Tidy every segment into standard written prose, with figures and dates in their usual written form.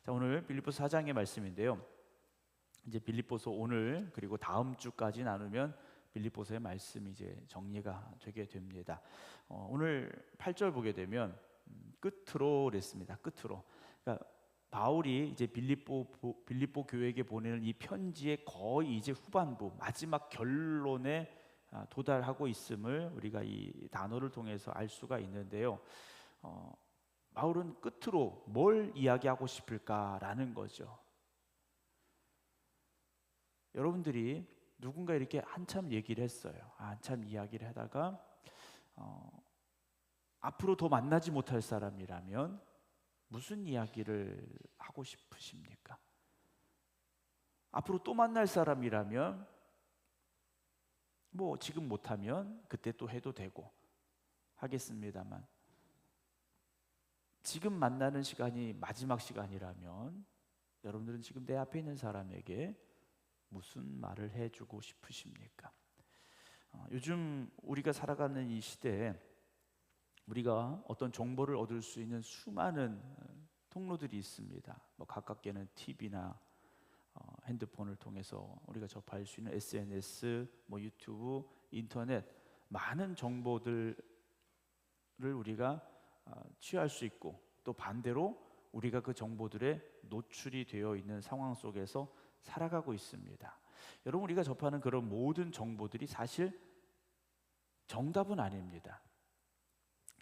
자, 오늘 빌립보서 4장의 말씀인데요. 이제 빌립보서 오늘 그리고 다음 주까지 나누면 빌립보서의 말씀이 이제 정리가 되게 됩니다. 오늘 8절 보게 되면 끝으로 그랬습니다. 끝으로. 그러니까 바울이 이제 빌립보 교회에게 보내는 이 편지의 거의 이제 후반부 마지막 결론에 도달하고 있음을 우리가 이 단어를 통해서 알 수가 있는데요. 바울은 끝으로 뭘 이야기하고 싶을까라는 거죠. 여러분들이 누군가 이렇게 한참 얘기를 했어요. 한참 이야기를 하다가 앞으로 더 만나지 못할 사람이라면 무슨 이야기를 하고 싶으십니까? 앞으로 또 만날 사람이라면 뭐 지금 못하면 그때 또 해도 되고 하겠습니다만, 지금 만나는 시간이 마지막 시간이라면 여러분들은 지금 내 앞에 있는 사람에게 무슨 말을 해주고 싶으십니까? 요즘 우리가 살아가는 이 시대에 우리가 어떤 정보를 얻을 수 있는 수많은 통로들이 있습니다. 뭐 가깝게는 TV나 핸드폰을 통해서 우리가 접할 수 있는 SNS, 뭐 유튜브, 인터넷, 많은 정보들을 우리가 취할 수 있고, 또 반대로 우리가 그 정보들에 노출이 되어 있는 상황 속에서 살아가고 있습니다. 여러분, 우리가 접하는 그런 모든 정보들이 사실 정답은 아닙니다.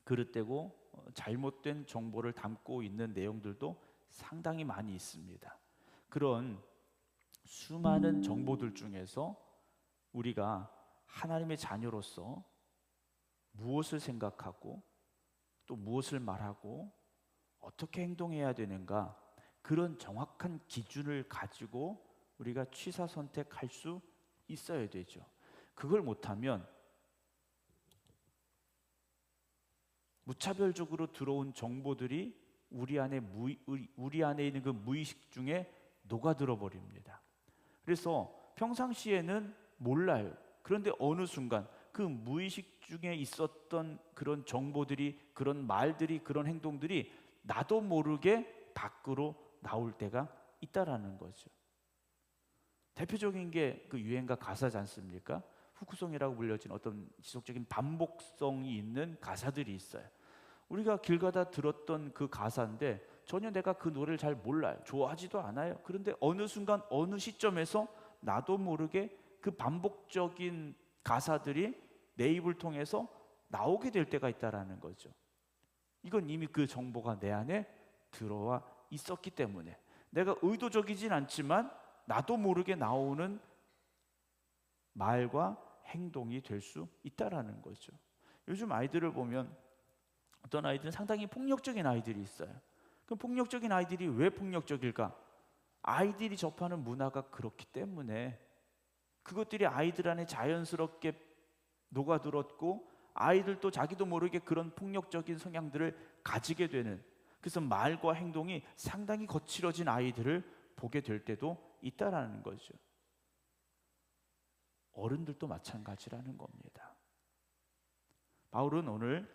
그릇되고 잘못된 정보를 담고 있는 내용들도 상당히 많이 있습니다. 그런 수많은 정보들 중에서 우리가 하나님의 자녀로서 무엇을 생각하고 또 무엇을 말하고 어떻게 행동해야 되는가, 그런 정확한 기준을 가지고 우리가 취사 선택할 수 있어야 되죠. 그걸 못하면 무차별적으로 들어온 정보들이 우리 안에 있는 그 무의식 중에 녹아들어 버립니다. 그래서 평상시에는 몰라요. 그런데 어느 순간 그 무의식 중에 있었던 그런 정보들이, 그런 말들이, 그런 행동들이 나도 모르게 밖으로 나올 때가 있다라는 거죠. 대표적인 게 그 유행가 가사지 않습니까? 후크송이라고 불려진 어떤 지속적인 반복성이 있는 가사들이 있어요. 우리가 길 가다 들었던 그 가사인데 전혀 내가 그 노래를 잘 몰라요. 좋아하지도 않아요. 그런데 어느 순간 어느 시점에서 나도 모르게 그 반복적인 가사들이 내 입을 통해서 나오게 될 때가 있다라는 거죠. 이건 이미 그 정보가 내 안에 들어와 있었기 때문에 내가 의도적이진 않지만 나도 모르게 나오는 말과 행동이 될 수 있다라는 거죠. 요즘 아이들을 보면 어떤 아이들은 상당히 폭력적인 아이들이 있어요. 그럼 폭력적인 아이들이 왜 폭력적일까? 아이들이 접하는 문화가 그렇기 때문에 그것들이 아이들 안에 자연스럽게 녹아들었고, 아이들도 자기도 모르게 그런 폭력적인 성향들을 가지게 되는, 그래서 말과 행동이 상당히 거칠어진 아이들을 보게 될 때도 있다라는 거죠. 어른들도 마찬가지라는 겁니다. 바울은 오늘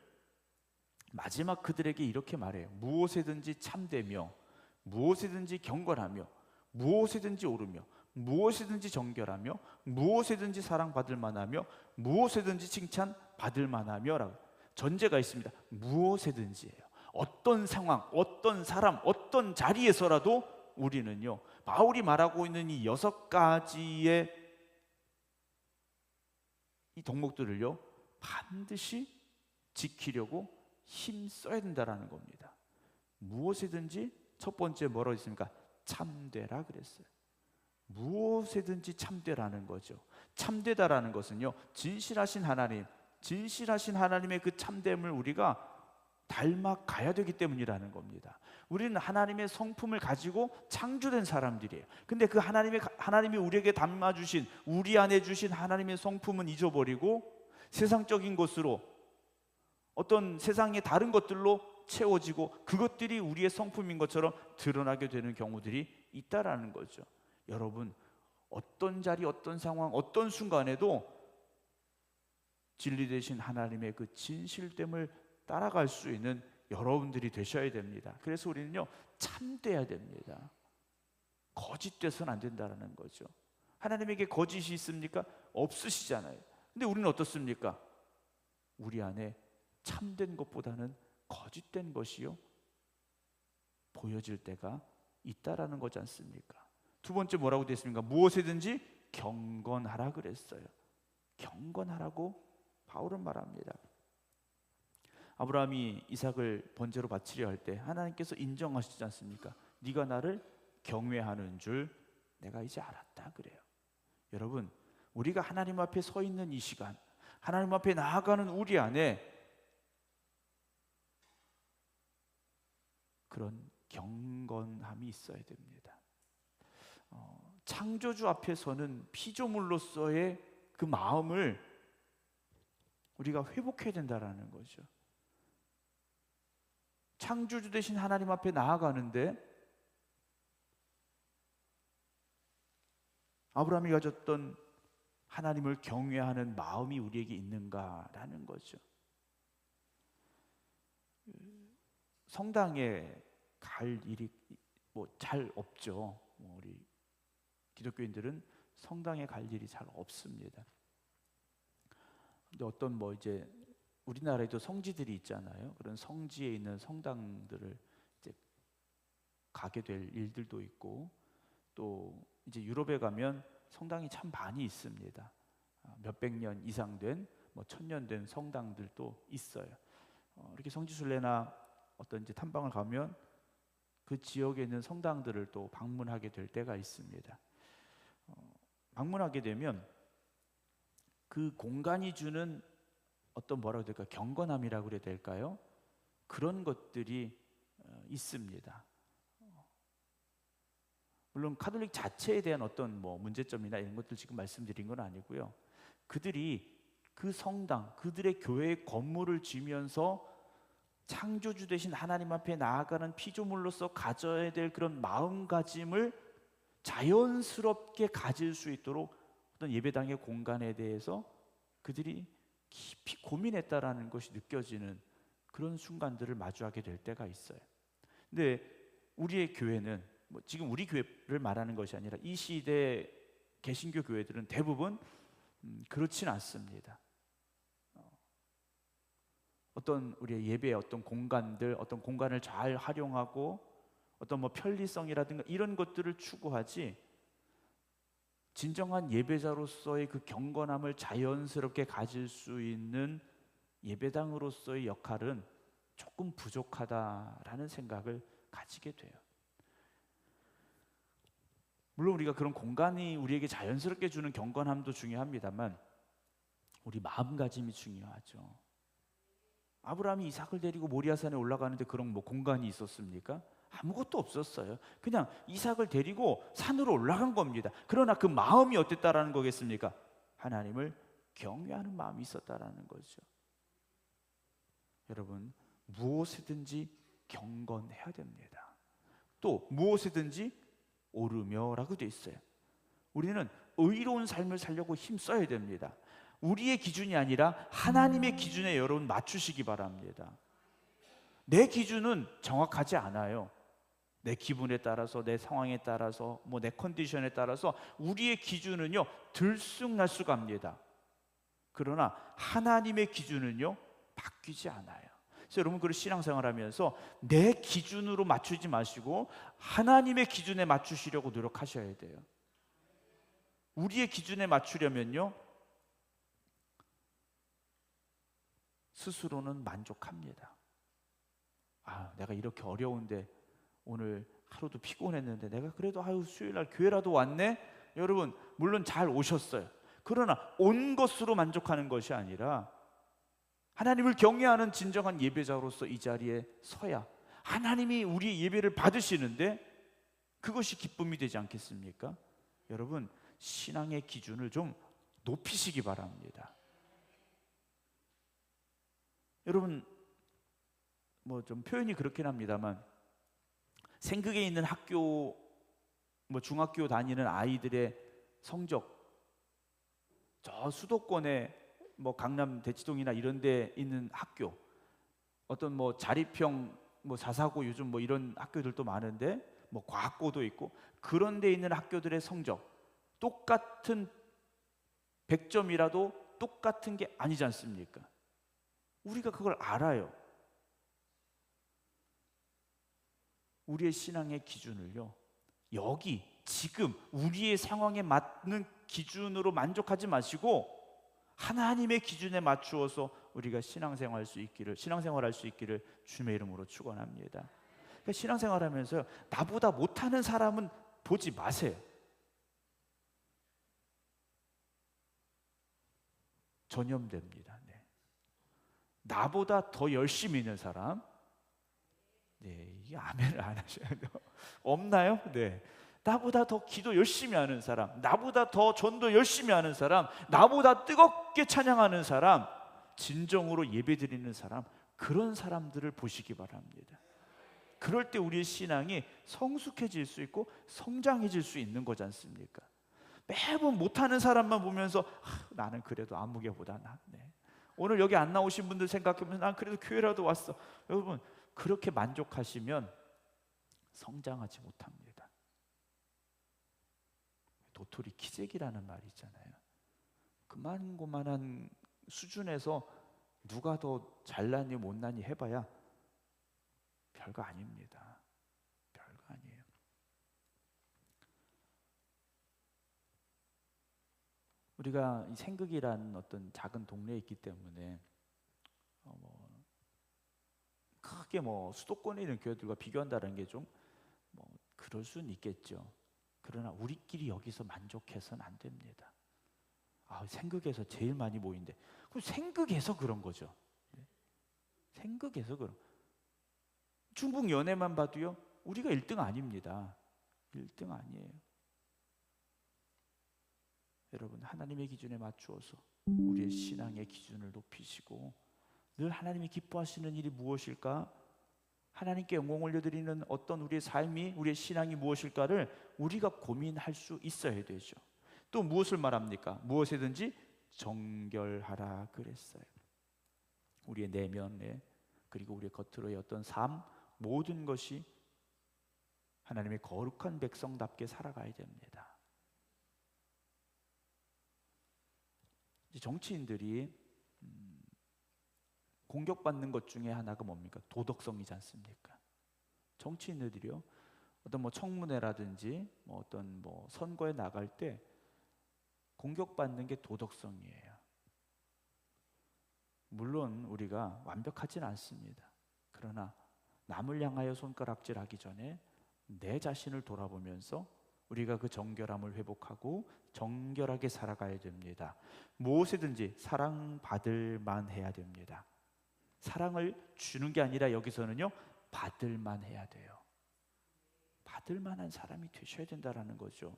마지막 그들에게 이렇게 말해요. 무엇에든지 참되며 무엇에든지 경건하며 무엇에든지 오르며 무엇이든지 정결하며 무엇이든지 사랑받을 만하며 무엇이든지 칭찬받을 만하며 라고 전제가 있습니다. 무엇이든지예요. 어떤 상황, 어떤 사람, 어떤 자리에서라도 우리는요, 바울이 말하고 있는 이 6가지의 이 덕목들을요 반드시 지키려고 힘써야 된다라는 겁니다. 무엇이든지 첫 번째 뭐라고 했습니까? 참되라 그랬어요. 무엇이든지 참되라는 거죠. 참되다라는 것은요, 진실하신 하나님, 진실하신 하나님의 그 참됨을 우리가 닮아가야 되기 때문이라는 겁니다. 우리는 하나님의 성품을 가지고 창조된 사람들이에요. 근데 그 하나님이 우리에게 담아주신, 우리 안에 주신 하나님의 성품은 잊어버리고 세상적인 것으로, 어떤 세상의 다른 것들로 채워지고 그것들이 우리의 성품인 것처럼 드러나게 되는 경우들이 있다라는 거죠. 여러분, 어떤 자리, 어떤 상황, 어떤 순간에도 진리 되신 하나님의 그 진실됨을 따라갈 수 있는 여러분들이 되셔야 됩니다. 그래서 우리는요, 참돼야 됩니다. 거짓돼서는 안 된다는 거죠. 하나님에게 거짓이 있습니까? 없으시잖아요. 근데 우리는 어떻습니까? 우리 안에 참된 것보다는 거짓된 것이요 보여질 때가 있다라는 거지 않습니까? 두 번째 뭐라고 되어 있습니까? 무엇이든지 경건하라 그랬어요. 경건하라고 바울은 말합니다. 아브라함이 이삭을 번제로 바치려 할 때 하나님께서 인정하시지 않습니까? 네가 나를 경외하는 줄 내가 이제 알았다 그래요. 여러분, 우리가 하나님 앞에 서 있는 이 시간, 하나님 앞에 나아가는 우리 안에 그런 경건함이 있어야 됩니다. 창조주 앞에서는 피조물로서의 그 마음을 우리가 회복해야 된다라는 거죠. 창조주 되신 하나님 앞에 나아가는데 아브라함이 가졌던 하나님을 경외하는 마음이 우리에게 있는가라는 거죠. 성당에 갈 일이 잘 없죠. 우리 기독교인들은 성당에 갈 일이 잘 없습니다. 근데 어떤 이제 우리나라에도 성지들이 있잖아요. 그런 성지에 있는 성당들을 이제 가게 될 일들도 있고, 또 이제 유럽에 가면 성당이 참 많이 있습니다. 몇백 년 이상 된, 1000년 된 성당들도 있어요. 이렇게 성지순례나 어떤 이제 탐방을 가면 그 지역에 있는 성당들을 또 방문하게 될 때가 있습니다. 방문하게 되면 그 공간이 주는 어떤 뭐라고 해야 될까, 경건함이라고 그래야 될까요? 그런 것들이 있습니다. 물론 카톨릭 자체에 대한 어떤 문제점이나 이런 것들 지금 말씀드린 건 아니고요. 그들이 그 성당, 그들의 교회의 건물을 지면서 창조주 되신 하나님 앞에 나아가는 피조물로서 가져야 될 그런 마음가짐을 자연스럽게 가질 수 있도록 어떤 예배당의 공간에 대해서 그들이 깊이 고민했다라는 것이 느껴지는 그런 순간들을 마주하게 될 때가 있어요. 근데 우리의 교회는 지금 우리 교회를 말하는 것이 아니라 이 시대 개신교 교회들은 대부분 그렇진 않습니다. 어떤 우리의 예배의 어떤 공간들, 어떤 공간을 잘 활용하고 어떤 편리성이라든가 이런 것들을 추구하지, 진정한 예배자로서의 그 경건함을 자연스럽게 가질 수 있는 예배당으로서의 역할은 조금 부족하다라는 생각을 가지게 돼요. 물론 우리가 그런 공간이 우리에게 자연스럽게 주는 경건함도 중요합니다만 우리 마음가짐이 중요하죠. 아브라함이 이삭을 데리고 모리아산에 올라가는데 그런 공간이 있었습니까? 아무것도 없었어요. 그냥 이삭을 데리고 산으로 올라간 겁니다. 그러나 그 마음이 어땠다라는 거겠습니까? 하나님을 경외하는 마음이 있었다라는 거죠. 여러분, 무엇이든지 경건해야 됩니다. 또 무엇이든지 오르며라고 되어 있어요. 우리는 의로운 삶을 살려고 힘써야 됩니다. 우리의 기준이 아니라 하나님의 기준에 여러분 맞추시기 바랍니다. 내 기준은 정확하지 않아요. 내 기분에 따라서, 내 상황에 따라서, 내 컨디션에 따라서 우리의 기준은요 들쑥날쑥합니다. 그러나 하나님의 기준은요 바뀌지 않아요. 그래서 여러분, 그 신앙생활하면서 내 기준으로 맞추지 마시고 하나님의 기준에 맞추시려고 노력하셔야 돼요. 우리의 기준에 맞추려면요 스스로는 만족합니다. 내가 이렇게 어려운데, 오늘 하루도 피곤했는데 내가 그래도 수요일날 교회라도 왔네? 여러분, 물론 잘 오셨어요. 그러나 온 것으로 만족하는 것이 아니라 하나님을 경외하는 진정한 예배자로서 이 자리에 서야 하나님이 우리 예배를 받으시는데 그것이 기쁨이 되지 않겠습니까? 여러분, 신앙의 기준을 좀 높이시기 바랍니다. 여러분, 좀 표현이 그렇긴 합니다만 생극에 있는 학교, 중학교 다니는 아이들의 성적, 저 수도권의 강남 대치동이나 이런 데 있는 학교, 어떤 자립형 뭐 사사고 요즘 뭐 이런 학교들도 많은데 뭐 과학고도 있고 그런 데 있는 학교들의 성적 똑같은 100점이라도 똑같은 게 아니지 않습니까? 우리가 그걸 알아요. 우리의 신앙의 기준을요, 여기 지금 우리의 상황에 맞는 기준으로 만족하지 마시고 하나님의 기준에 맞추어서 우리가 신앙생활할 수 있기를 주님의 이름으로 축원합니다. 그러니까 신앙생활하면서 나보다 못하는 사람은 보지 마세요. 전염됩니다. 네. 나보다 더 열심히 있는 사람, 네, 이게 아멘을 안 하셔야 돼요. 없나요? 네. 나보다 더 기도 열심히 하는 사람, 나보다 더 전도 열심히 하는 사람, 나보다 뜨겁게 찬양하는 사람, 진정으로 예배드리는 사람, 그런 사람들을 보시기 바랍니다. 그럴 때 우리의 신앙이 성숙해질 수 있고 성장해질 수 있는 거지 않습니까? 매번 못하는 사람만 보면서 나는 그래도 아무개보다 낫네. 오늘 여기 안 나오신 분들 생각해보면 난 그래도 교회라도 왔어. 여러분, 그렇게 만족하시면 성장하지 못합니다. 도토리 키재기라는 말이 있잖아요. 그만한 수준에서 누가 더 잘나니 못나니 해봐야 별거 아닙니다. 별거 아니에요. 우리가 이 생극이라는 어떤 작은 동네에 있기 때문에 크게 뭐 수도권에 있는 교회들과 비교한다는 게 좀 그럴 수는 있겠죠. 그러나 우리끼리 여기서 만족해서는 안 됩니다. 생극에서 제일 많이 모인대. 그럼 생극에서 그런 거죠. 생극에서 그런. 중국 연애만 봐도요, 우리가 1등 아닙니다. 1등 아니에요. 여러분, 하나님의 기준에 맞추어서 우리의 신앙의 기준을 높이시고, 늘 하나님이 기뻐하시는 일이 무엇일까? 하나님께 영광 올려드리는 어떤 우리의 삶이, 우리의 신앙이 무엇일까를 우리가 고민할 수 있어야 되죠. 또 무엇을 말합니까? 무엇이든지 정결하라 그랬어요. 우리의 내면에, 그리고 우리의 겉으로의 어떤 삶, 모든 것이 하나님의 거룩한 백성답게 살아가야 됩니다. 정치인들이 공격받는 것 중에 하나가 뭡니까? 도덕성이지 않습니까? 정치인들이요, 어떤 청문회라든지 어떤 선거에 나갈 때 공격받는 게 도덕성이에요. 물론 우리가 완벽하진 않습니다. 그러나 남을 향하여 손가락질하기 전에 내 자신을 돌아보면서 우리가 그 정결함을 회복하고 정결하게 살아가야 됩니다. 무엇이든지 사랑받을 만해야 됩니다. 사랑을 주는 게 아니라 여기서는요, 받을 만해야 돼요. 받을 만한 사람이 되셔야 된다는 거죠.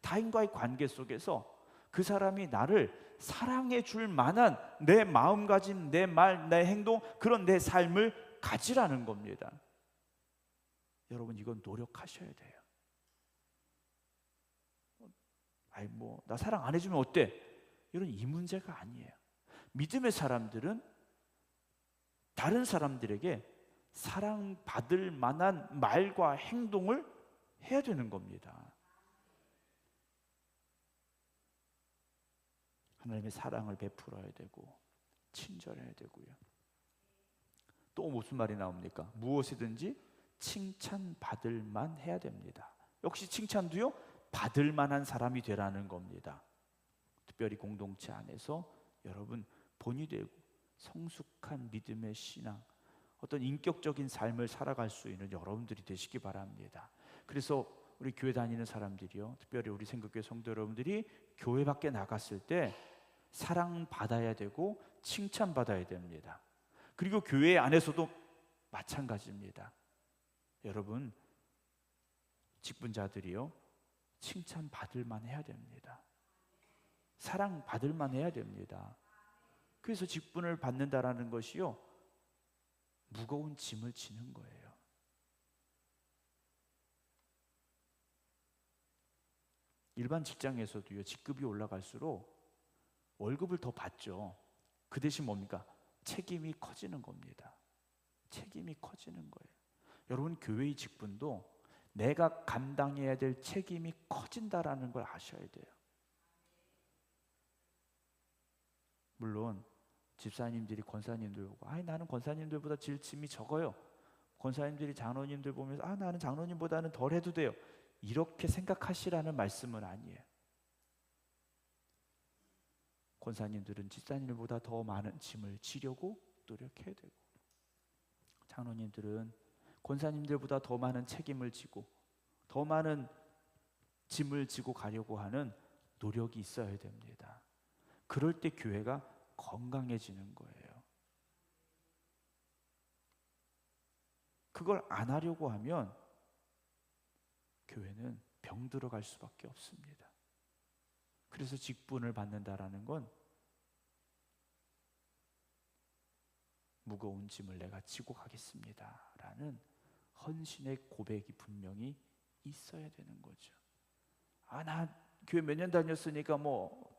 타인과의 관계 속에서 그 사람이 나를 사랑해 줄 만한 내 마음가짐, 내 말, 내 행동, 그런 내 삶을 가지라는 겁니다. 여러분, 이건 노력하셔야 돼요. 나 사랑 안 해주면 어때? 이런 이 문제가 아니에요. 믿음의 사람들은 다른 사람들에게 사랑받을 만한 말과 행동을 해야 되는 겁니다. 하나님의 사랑을 베풀어야 되고 친절해야 되고요. 또 무슨 말이 나옵니까? 무엇이든지 칭찬받을 만 해야 됩니다. 역시 칭찬도요, 받을 만한 사람이 되라는 겁니다. 특별히 공동체 안에서 여러분 본이 되고 성숙한 믿음의 신앙, 어떤 인격적인 삶을 살아갈 수 있는 여러분들이 되시기 바랍니다. 그래서 우리 교회 다니는 사람들이요, 특별히 우리 생각교회 성도 여러분들이 교회 밖에 나갔을 때 사랑받아야 되고 칭찬받아야 됩니다. 그리고 교회 안에서도 마찬가지입니다. 여러분, 직분자들이요, 칭찬받을 만 해야 됩니다. 사랑받을 만 해야 됩니다. 그래서 직분을 받는다라는 것이요, 무거운 짐을 지는 거예요. 일반 직장에서도요, 직급이 올라갈수록 월급을 더 받죠. 그 대신 뭡니까? 책임이 커지는 겁니다. 책임이 커지는 거예요. 여러분, 교회의 직분도 내가 감당해야 될 책임이 커진다라는 걸 아셔야 돼요. 물론 집사님들이 권사님들 보고 나는 권사님들보다 짐이 적어요. 권사님들이 장로님들 보면서 나는 장로님보다는 덜 해도 돼요. 이렇게 생각하시라는 말씀은 아니에요. 권사님들은 집사님들보다 더 많은 짐을 지려고 노력해야 되고, 장로님들은 권사님들보다 더 많은 책임을 지고 더 많은 짐을 지고 가려고 하는 노력이 있어야 됩니다. 그럴 때 교회가 건강해지는 거예요. 그걸 안 하려고 하면 교회는 병들어갈 수밖에 없습니다. 그래서 직분을 받는다라는 건 무거운 짐을 내가 지고 가겠습니다 라는 헌신의 고백이 분명히 있어야 되는 거죠. 나 교회 몇 년 다녔으니까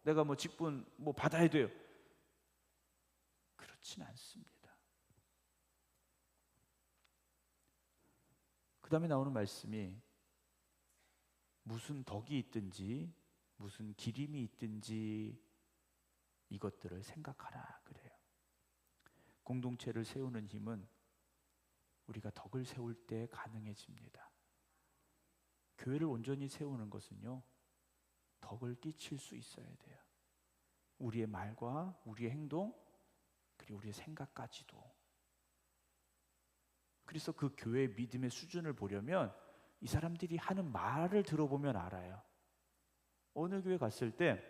내가 직분 받아야 돼요. 그렇진 않습니다. 그 다음에 나오는 말씀이 무슨 덕이 있든지 무슨 기림이 있든지 이것들을 생각하라 그래요. 공동체를 세우는 힘은 우리가 덕을 세울 때 가능해집니다. 교회를 온전히 세우는 것은요, 덕을 끼칠 수 있어야 돼요. 우리의 말과 우리의 행동, 그리고 우리의 생각까지도. 그래서 그 교회의 믿음의 수준을 보려면 이 사람들이 하는 말을 들어보면 알아요. 어느 교회 갔을 때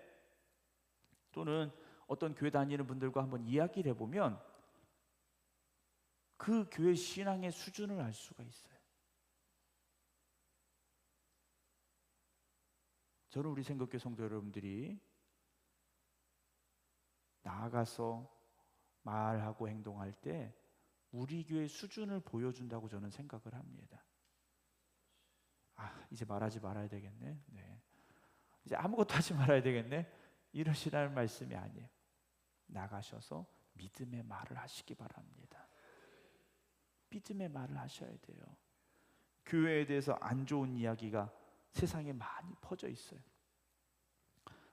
또는 어떤 교회 다니는 분들과 한번 이야기를 해보면 그 교회 신앙의 수준을 알 수가 있어요. 저는 우리 생각교 성도 여러분들이 나아가서 말하고 행동할 때 우리 교회의 수준을 보여준다고 저는 생각을 합니다. 이제 말하지 말아야 되겠네. 네. 이제 아무것도 하지 말아야 되겠네. 이러시라는 말씀이 아니에요. 나가셔서 믿음의 말을 하시기 바랍니다. 믿음의 말을 하셔야 돼요. 교회에 대해서 안 좋은 이야기가 세상에 많이 퍼져 있어요.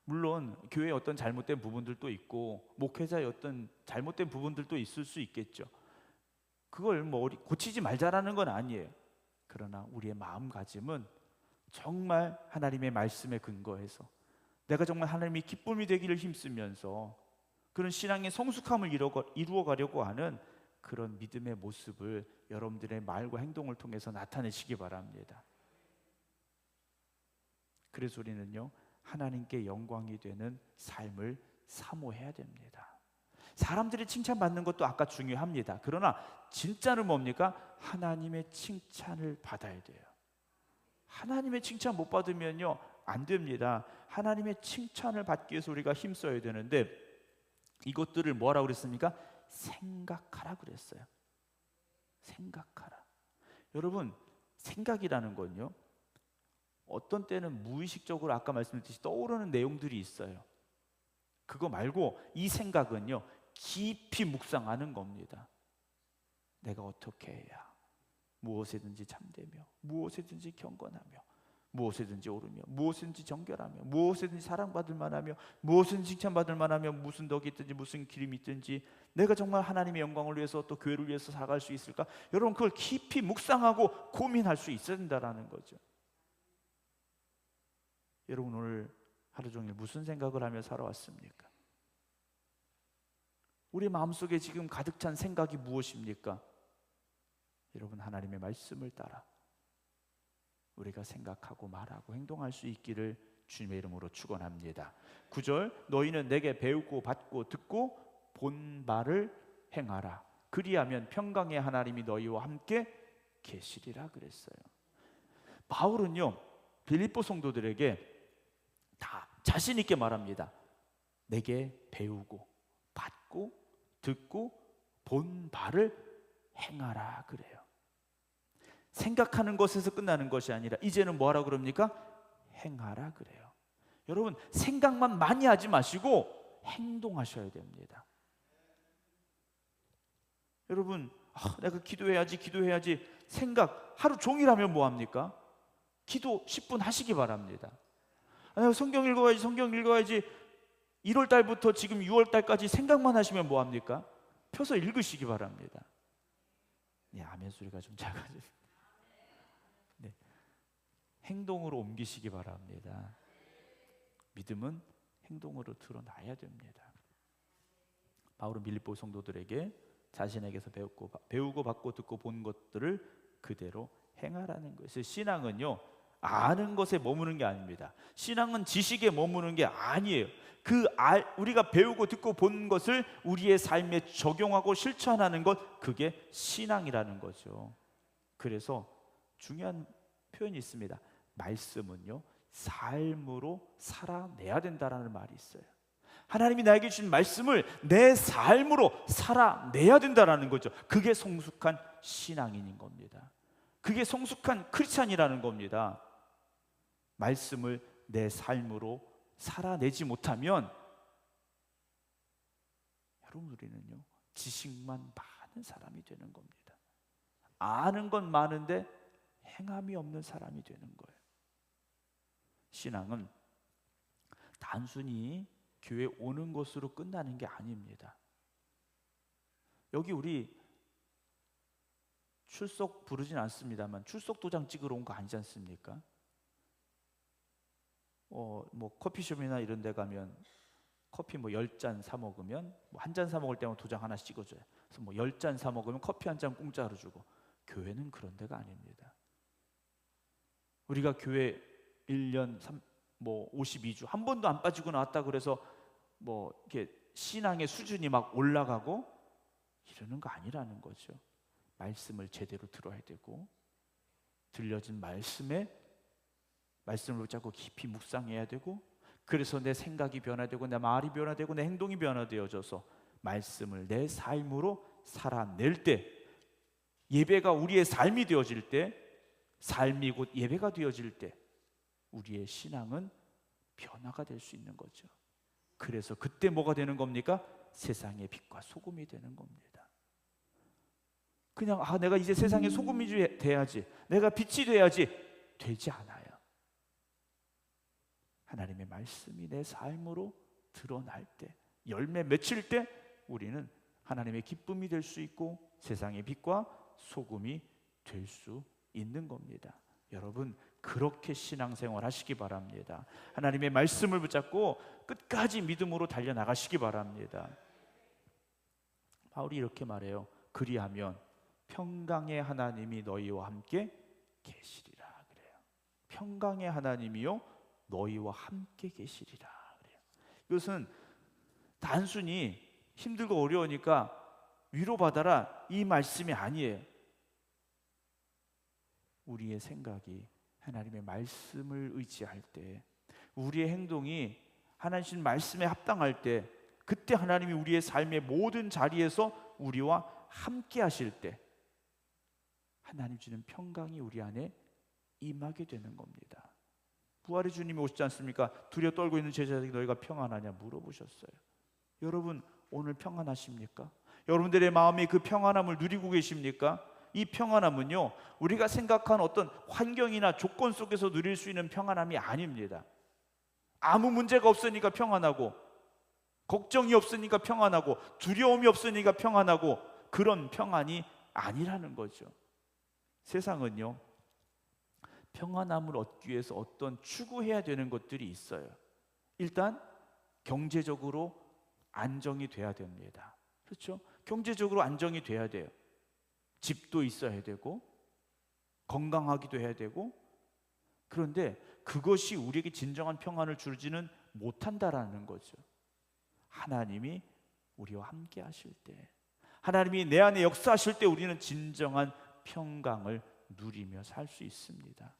물론 교회에 어떤 잘못된 부분들도 있고 목회자의 어떤 잘못된 부분들도 있을 수 있겠죠. 그걸 고치지 말자라는 건 아니에요. 그러나 우리의 마음가짐은 정말 하나님의 말씀에 근거해서 내가 정말 하나님이 기쁨이 되기를 힘쓰면서 그런 신앙의 성숙함을 이루어가려고 하는 그런 믿음의 모습을 여러분들의 말과 행동을 통해서 나타내시기 바랍니다. 그래서 우리는요, 하나님께 영광이 되는 삶을 사모해야 됩니다. 사람들이 칭찬받는 것도 아까 중요합니다. 그러나 진짜는 뭡니까? 하나님의 칭찬을 받아야 돼요. 하나님의 칭찬 못 받으면요, 안 됩니다. 하나님의 칭찬을 받기 위해서 우리가 힘써야 되는데 이것들을 뭐라고 그랬습니까? 생각하라 그랬어요. 생각하라. 여러분, 생각이라는 건요, 어떤 때는 무의식적으로 아까 말씀드렸듯이 떠오르는 내용들이 있어요. 그거 말고 이 생각은요, 깊이 묵상하는 겁니다. 내가 어떻게 해야 무엇에든지 참되며 무엇에든지 경건하며 무엇에든지 오르며 무엇이든지 정결하며 무엇이든지 사랑받을 만하며 무엇이든지 칭찬받을 만하며 무슨 덕이 있든지 무슨 기름이 있든지 내가 정말 하나님의 영광을 위해서 또 교회를 위해서 살아갈 수 있을까? 여러분, 그걸 깊이 묵상하고 고민할 수 있어야 된다는 거죠. 여러분, 오늘 하루 종일 무슨 생각을 하며 살아왔습니까? 우리 마음속에 지금 가득 찬 생각이 무엇입니까? 여러분, 하나님의 말씀을 따라 우리가 생각하고 말하고 행동할 수 있기를 주님의 이름으로 축원합니다. 9절, 너희는 내게 배우고 받고 듣고 본 바를 행하라. 그리하면 평강의 하나님이 너희와 함께 계시리라 그랬어요. 바울은요, 빌립보 성도들에게 다 자신 있게 말합니다. 내게 배우고 받고 듣고 본 바를 행하라 그래요. 생각하는 것에서 끝나는 것이 아니라 이제는 뭐하라 그럽니까? 행하라 그래요. 여러분, 생각만 많이 하지 마시고 행동하셔야 됩니다. 여러분, 내가 기도해야지 생각 하루 종일 하면 뭐합니까? 기도 10분 하시기 바랍니다. 아니, 성경 읽어야지 1월 달부터 지금 6월 달까지 생각만 하시면 뭐합니까? 펴서 읽으시기 바랍니다. 네, 아멘 소리가 좀 작아지네. 네, 행동으로 옮기시기 바랍니다. 믿음은 행동으로 드러나야 됩니다. 바울은 빌립보 성도들에게 자신에게서 배우고 받고 듣고 본 것들을 그대로 행하라는 것이에요. 신앙은요, 아는 것에 머무는 게 아닙니다. 신앙은 지식에 머무는 게 아니에요. 우리가 배우고 듣고 본 것을 우리의 삶에 적용하고 실천하는 것, 그게 신앙이라는 거죠. 그래서 중요한 표현이 있습니다. 말씀은요, 삶으로 살아내야 된다라는 말이 있어요. 하나님이 나에게 주신 말씀을 내 삶으로 살아내야 된다라는 거죠. 그게 성숙한 신앙인인 겁니다. 그게 성숙한 크리스찬이라는 겁니다. 말씀을 내 삶으로 살아내지 못하면 여러분, 우리는요, 지식만 많은 사람이 되는 겁니다. 아는 건 많은데 행함이 없는 사람이 되는 거예요. 신앙은 단순히 교회 오는 것으로 끝나는 게 아닙니다. 여기 우리 출석 부르진 않습니다만 출석 도장 찍으러 온 거 아니지 않습니까? 뭐 커피숍이나 이런 데 가면 커피 뭐 10잔 사 먹으면 뭐 한 잔 사 먹을 때만 도장 하나씩 찍어줘요. 그래서 뭐 10잔 사 먹으면 커피 한 잔 공짜로 주고. 교회는 그런 데가 아닙니다. 우리가 교회 1년 52주 한 번도 안 빠지고 나왔다 그래서 뭐 이렇게 신앙의 수준이 막 올라가고 이러는 거 아니라는 거죠. 말씀을 제대로 들어야 되고 들려진 말씀을 붙잡고 깊이 묵상해야 되고, 그래서 내 생각이 변화되고 내 말이 변화되고 내 행동이 변화되어져서 말씀을 내 삶으로 살아낼 때, 예배가 우리의 삶이 되어질 때, 삶이 곧 예배가 되어질 때 우리의 신앙은 변화가 될 수 있는 거죠. 그래서 그때 뭐가 되는 겁니까? 세상의 빛과 소금이 되는 겁니다. 그냥 내가 이제 세상의 소금이 돼야지, 내가 빛이 돼야지, 되지 않아요. 하나님의 말씀이 내 삶으로 드러날 때, 열매 맺힐 때 우리는 하나님의 기쁨이 될 수 있고 세상의 빛과 소금이 될 수 있는 겁니다. 여러분, 그렇게 신앙생활 하시기 바랍니다. 하나님의 말씀을 붙잡고 끝까지 믿음으로 달려나가시기 바랍니다. 바울이 이렇게 말해요. 그리하면 평강의 하나님이 너희와 함께 계시리라 그래요. 평강의 하나님이요 너희와 함께 계시리라 그래요. 이것은 단순히 힘들고 어려우니까 위로받아라 이 말씀이 아니에요. 우리의 생각이 하나님의 말씀을 의지할 때, 우리의 행동이 하나님 말씀에 합당할 때, 그때 하나님이 우리의 삶의 모든 자리에서 우리와 함께 하실 때 하나님 주는 평강이 우리 안에 임하게 되는 겁니다. 부활의 주님이 오시지 않습니까? 두려워 떨고 있는 제자들에게 너희가 평안하냐 물어보셨어요. 여러분, 오늘 평안하십니까? 여러분들의 마음에 그 평안함을 누리고 계십니까? 이 평안함은요, 우리가 생각한 어떤 환경이나 조건 속에서 누릴 수 있는 평안함이 아닙니다. 아무 문제가 없으니까 평안하고, 걱정이 없으니까 평안하고, 두려움이 없으니까 평안하고, 그런 평안이 아니라는 거죠. 세상은요, 평안함을 얻기 위해서 어떤 추구해야 되는 것들이 있어요. 일단 경제적으로 안정이 돼야 됩니다. 그렇죠? 경제적으로 안정이 돼야 돼요. 집도 있어야 되고 건강하기도 해야 되고. 그런데 그것이 우리에게 진정한 평안을 주지는 못한다라는 거죠. 하나님이 우리와 함께 하실 때, 하나님이 내 안에 역사하실 때 우리는 진정한 평강을 누리며 살 수 있습니다.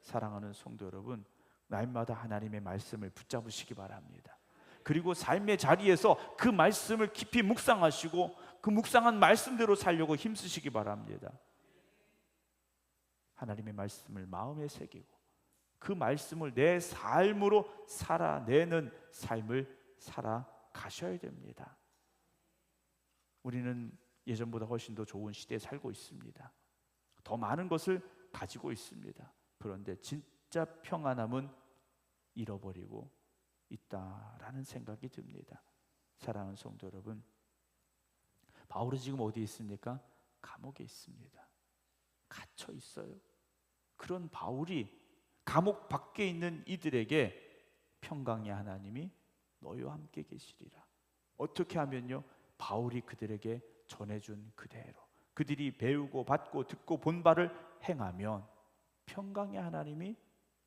사랑하는 성도 여러분, 날마다 하나님의 말씀을 붙잡으시기 바랍니다. 그리고 삶의 자리에서 그 말씀을 깊이 묵상하시고 그 묵상한 말씀대로 살려고 힘쓰시기 바랍니다. 하나님의 말씀을 마음에 새기고 그 말씀을 내 삶으로 살아내는 삶을 살아가셔야 됩니다. 우리는 예전보다 훨씬 더 좋은 시대에 살고 있습니다. 더 많은 것을 가지고 있습니다. 그런데 진짜 평안함은 잃어버리고 있다라는 생각이 듭니다. 사랑하는 성도 여러분, 바울은 지금 어디에 있습니까? 감옥에 있습니다. 갇혀 있어요. 그런 바울이 감옥 밖에 있는 이들에게 평강의 하나님이 너희와 함께 계시리라. 어떻게 하면요? 바울이 그들에게 전해준 그대로 그들이 배우고 받고 듣고 본 바를 행하면 평강의 하나님이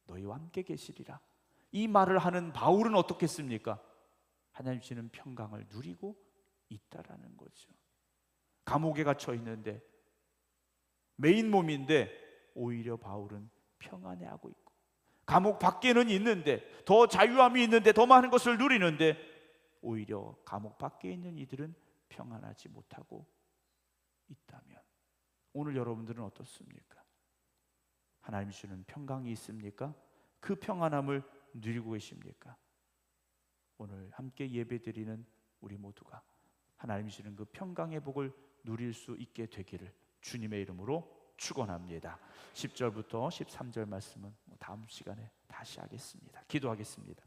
너희와 함께 계시리라. 이 말을 하는 바울은 어떻겠습니까? 하나님 주시는 평강을 누리고 있다라는 거죠. 감옥에 갇혀 있는데 메인 몸인데 오히려 바울은 평안해하고 있고, 감옥 밖에는 있는데 더 자유함이 있는데 더 많은 것을 누리는데 오히려 감옥 밖에 있는 이들은 평안하지 못하고 있다면 오늘 여러분들은 어떻습니까? 하나님 주시는 평강이 있습니까? 그 평안함을 누리고 계십니까? 오늘 함께 예배드리는 우리 모두가 하나님 주시는 그 평강의 복을 누릴 수 있게 되기를 주님의 이름으로 축원합니다. 10절부터 13절 말씀은 다음 시간에 다시 하겠습니다. 기도하겠습니다.